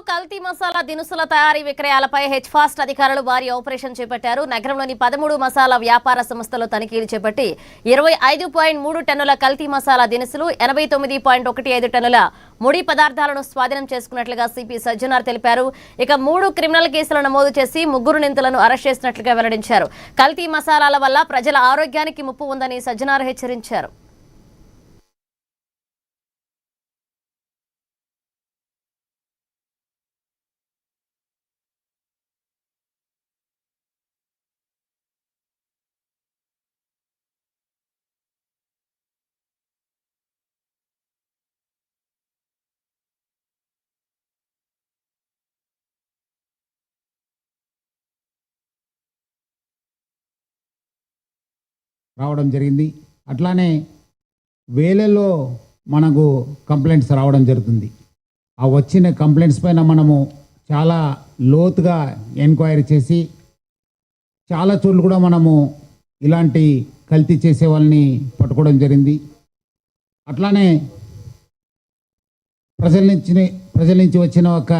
కల్తీ మసాలా దినుసుల తయారీ విక్రయాలపై హెచ్ఫాస్ట్ అధికారులు భారీ ఆపరేషన్ చేపట్టారు. నగరంలోని 13 మసాలా వ్యాపార సంస్థలు తనిఖీలు చేపట్టి 25.3 టన్నుల కల్తీ మసాలా దినుసులు, 89.15 టన్నుల ముడి పదార్థాలను స్వాధీనం చేసుకున్నట్లుగా సిపి సజ్జనార్ తెలిపారు. ఇక 3 క్రిమినల్ కేసులు నమోదు చేసి 3 నిందితులను అరెస్ట్ చేసినట్లుగా వెల్లడించారు. కల్తీ మసాలాల వల్ల ప్రజల ఆరోగ్యానికి ముప్పు ఉందని సజ్జనార్ హెచ్చరించారు. రావడం జరిగింది. అట్లానే వేలల్లో మనకు కంప్లైంట్స్ రావడం జరుగుతుంది. ఆ వచ్చిన కంప్లైంట్స్ పైన మనము చాలా లోతుగా ఎంక్వైరీ చేసి చాలా చోట్ల కూడా మనము ఇలాంటి కల్తీ చేసే వాళ్ళని పట్టుకోవడం జరిగింది. అట్లానే ప్రజల నుంచి వచ్చిన ఒక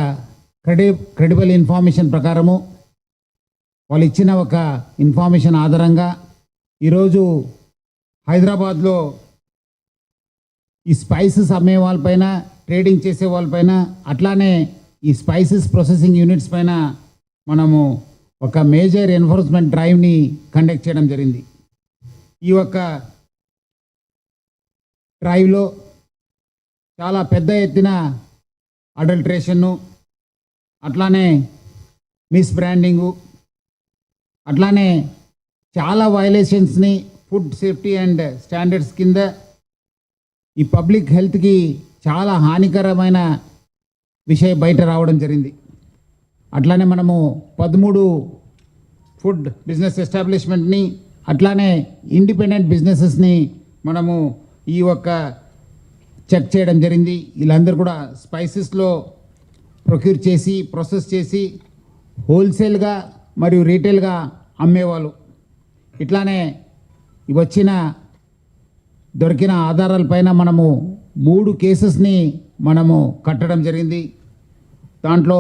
క్రెడిబుల్ ఇన్ఫర్మేషన్ ప్రకారము వాళ్ళు ఇచ్చిన ఒక ఇన్ఫర్మేషన్ ఆధారంగా ఈరోజు హైదరాబాద్లో ఈ స్పైసెస్ అమ్మే వాళ్ళపైన, ట్రేడింగ్ చేసే వాళ్ళపైన, అట్లానే ఈ స్పైసెస్ ప్రాసెసింగ్ యూనిట్స్ పైన మనము ఒక మేజర్ ఎన్ఫోర్స్మెంట్ డ్రైవ్ని కండక్ట్ చేయడం జరిగింది. ఈ యొక్క డ్రైవ్లో చాలా పెద్ద ఎత్తున అడల్ట్రేషన్ను, అట్లానే మిస్ బ్రాండింగు, అట్లానే చాలా వైలేషన్స్ని ఫుడ్ సేఫ్టీ అండ్ స్టాండర్డ్స్ కింద ఈ పబ్లిక్ హెల్త్కి చాలా హానికరమైన విషయం బయట రావడం జరిగింది. అట్లానే మనము 13 ఫుడ్ బిజినెస్ ఎస్టాబ్లిష్మెంట్ని, అట్లానే ఇండిపెండెంట్ బిజినెసెస్ని మనము ఈ ఒక్క చెక్ చేయడం జరిగింది. వీళ్ళందరూ కూడా స్పైసెస్లో ప్రొక్యూర్ చేసి, ప్రాసెస్ చేసి హోల్సేల్గా మరియు రీటైల్గా అమ్మేవాళ్ళు. ఇట్లానే దొరికిన ఆధారాలపైన మనము 3 కేసెస్ని మనము కట్టడం జరిగింది. దాంట్లో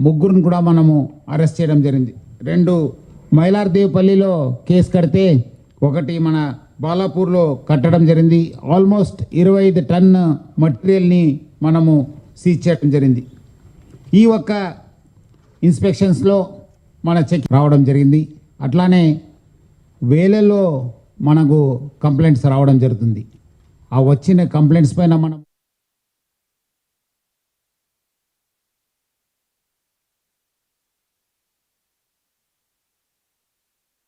3 కూడా మనము అరెస్ట్ చేయడం జరిగింది. 2 మైలార్దేవ్పల్లిలో కేసు కడితే 1 మన బాలాపూర్లో కట్టడం జరిగింది. ఆల్మోస్ట్ 25 టన్ మటీరియల్ని మనము సీజ్ చేయడం జరిగింది. ఈ ఒక్క ఇన్స్పెక్షన్స్లో మన చెక్ రావడం జరిగింది. అట్లానే వేలల్లో మనకు కంప్లైంట్స్ రావడం జరుగుతుంది. ఆ వచ్చిన కంప్లైంట్స్ పైన మనం